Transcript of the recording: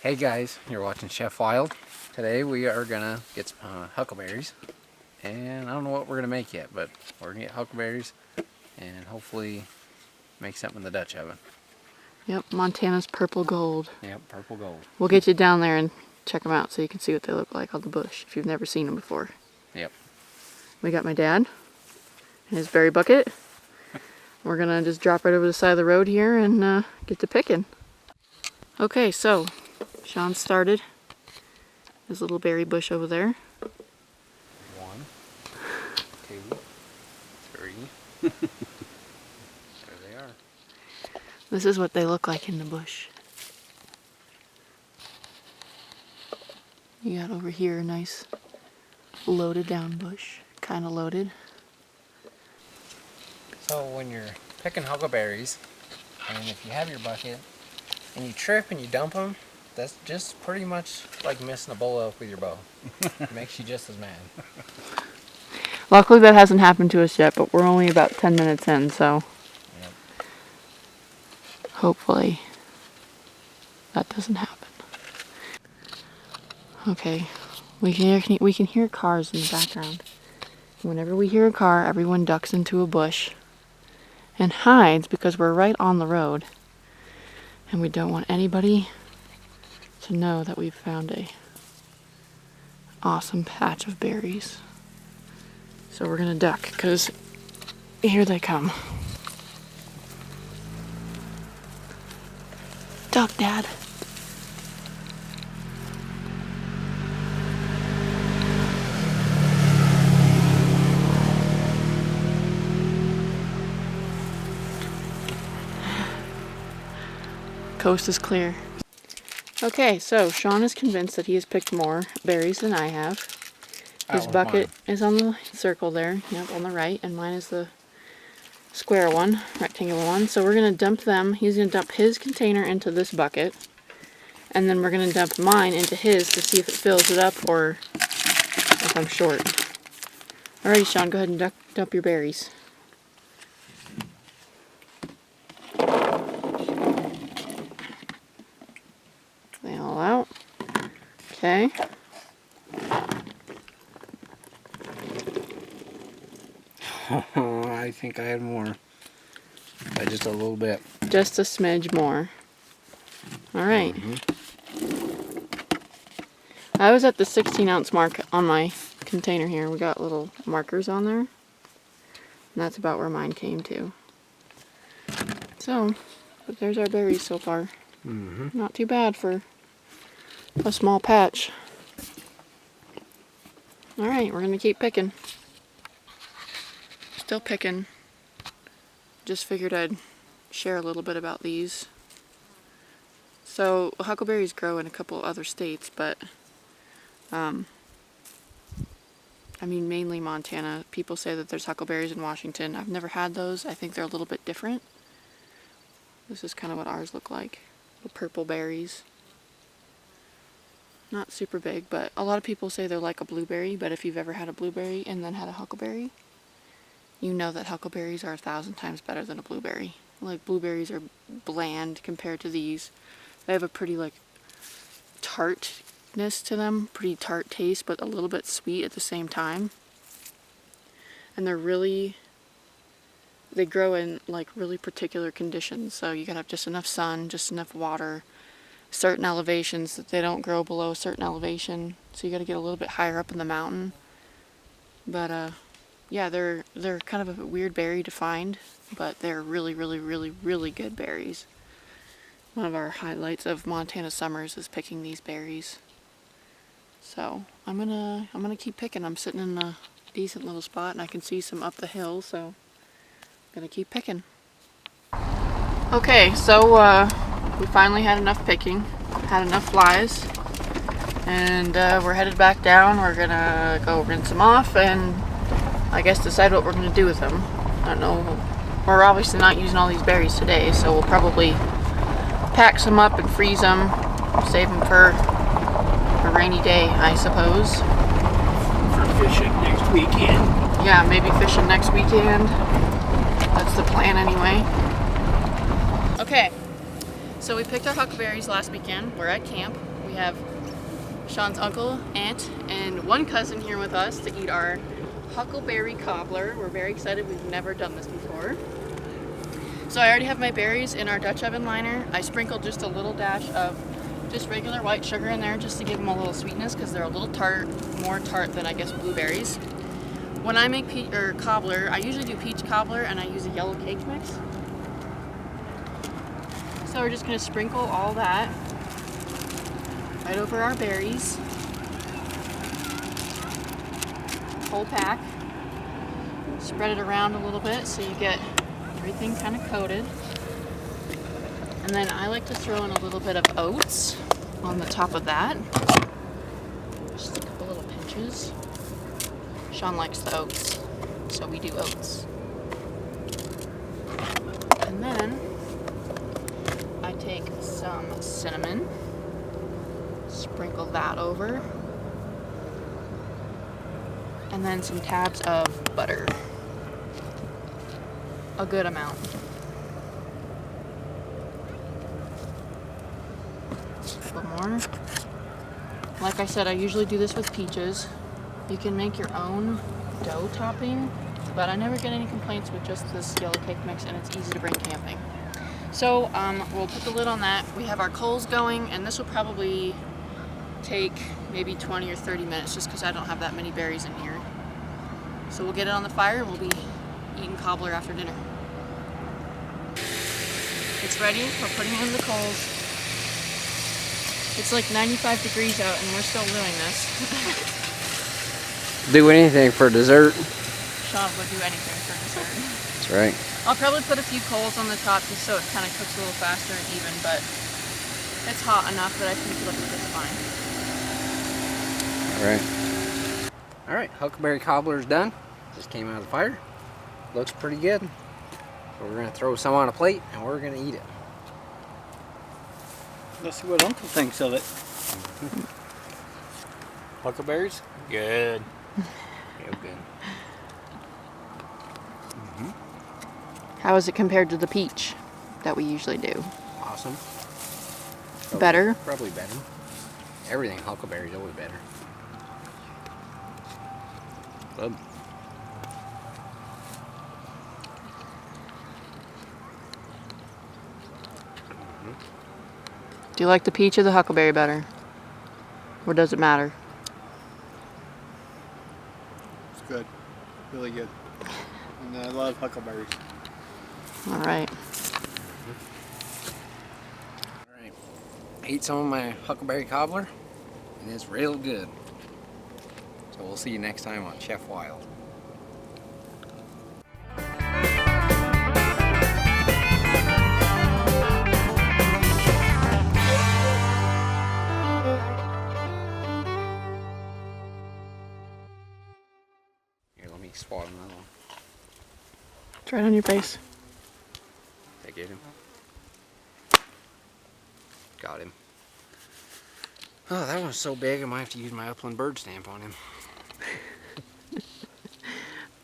Hey guys, you're watching Chef Wild. Today we are gonna get some huckleberries, and I don't know what we're gonna make yet, but we're gonna get huckleberries and hopefully make something in the Dutch oven. Yep, Montana's purple gold. Yep, purple gold. We'll get you down there and check them out so you can see what they look like on the bush if you've never seen them before. Yep. We got my dad and his berry bucket. We're gonna just drop right over the side of the road here and get to picking. Okay, so Sean started his little berry bush over there. 1, 2, 3. There they are. This is what they look like in the bush. You got over here a nice loaded down bush, kind of loaded. So when you're picking huckleberries, and if you have your bucket and you trip and you dump them, that's just pretty much like missing a bull elk with your bow. It makes you just as mad. Luckily that hasn't happened to us yet, but we're only about 10 minutes in, so Yep. hopefully that doesn't happen. Okay, we can hear cars in the background. Whenever we hear a car, everyone ducks into a bush and hides because we're right on the road, and we don't want anybody to know that we've found a awesome patch of berries. So we're gonna duck because here they come. Duck, Dad. Coast is clear. Okay, so Sean is convinced that he has picked more berries than I have. His bucket is on the circle there, yep, on the right, and mine is the square one, rectangular one. So we're going to dump them. He's going to dump his container into this bucket, and then we're going to dump mine into his to see if it fills it up or if I'm short. Alrighty, Sean, go ahead and dump your berries. They all out. Okay. I think I had more. By just a little bit. Just a smidge more. Alright. I was at the 16-ounce mark on my container here. We got little markers on there. And that's about where mine came to. So, but there's our berries so far. Not too bad for a small patch. Alright, we're going to keep picking. Still picking. Just figured I'd share a little bit about these. So, huckleberries grow in a couple other states, but I mean mainly Montana. People say that there's huckleberries in Washington. I've never had those. I think they're a little bit different. This is kind of what ours look like. The purple berries. Not super big, but a lot of people say they're like a blueberry, but if you've ever had a blueberry and then had a huckleberry, you know that huckleberries are 1,000 times better than a blueberry. Like, blueberries are bland compared to these. They have a pretty, like, tartness to them, pretty tart taste, but a little bit sweet at the same time. And they grow in, like, really particular conditions, so you gotta have just enough sun, just enough water, certain elevations that they don't grow below a certain elevation, so you gotta get a little bit higher up in the mountain. But, yeah, they're kind of a weird berry to find, but they're really, really, really, really good berries. One of our highlights of Montana summers is picking these berries. So I'm gonna keep picking. I'm sitting in a decent little spot, and I can see some up the hill, so I'm gonna keep picking. Okay, so we finally had enough picking, had enough flies, and we're headed back down. We're gonna go rinse them off and I guess decide what we're going to do with them. I don't know. We're obviously not using all these berries today, so we'll probably pack some up and freeze them, save them for a rainy day, I suppose. For fishing next weekend. Yeah, maybe fishing next weekend. That's the plan anyway. Okay, so we picked our huckleberries last weekend. We're at camp. We have Sean's uncle, aunt, and one cousin here with us to eat our huckleberry cobbler. We're very excited. We've never done this before. So I already have my berries in our Dutch oven liner. I sprinkled just a little dash of just regular white sugar in there just to give them a little sweetness because they're a little tart, more tart than I guess blueberries. When I make cobbler, I usually do peach cobbler and I use a yellow cake mix. So we're just going to sprinkle all that right over our berries. Whole pack. Spread it around a little bit so you get everything kind of coated. And then I like to throw in a little bit of oats on the top of that. Just a couple little pinches. Sean likes the oats, so we do oats. And then I take some cinnamon, sprinkle that over, and then some tabs of butter. A good amount. A little more. Like I said, I usually do this with peaches. You can make your own dough topping, but I never get any complaints with just this yellow cake mix, and it's easy to bring camping. So we'll put the lid on that. We have our coals going, and this will probably take maybe 20 or 30 minutes just because I don't have that many berries in here. So we'll get it on the fire and we'll be eating cobbler after dinner. It's ready. We're putting it in the coals. It's like 95 degrees out and we're still doing this. Do anything for dessert. Sean would do anything for dessert. That's right. I'll probably put a few coals on the top just so it kind of cooks a little faster and even, but it's hot enough that I think it'll be just fine. All right, huckleberry cobbler's done. Just came out of the fire. Looks pretty good. So we're gonna throw some on a plate and we're gonna eat it. Let's see what Uncle thinks of it. Huckleberries? Good. Real good. How is it compared to the peach that we usually do? Awesome. Better? Probably better. Everything huckleberry is always better. Good. Do you like the peach or the huckleberry better? Or does it matter? It's good. Really good. And I love huckleberries. All right. All right. Ate some of my huckleberry cobbler, and it's real good. So we'll see you next time on Chef Wild. Here, let me swat another one. It's right on your face. Did I get him? Got him. Oh, that one's so big I might have to use my upland bird stamp on him.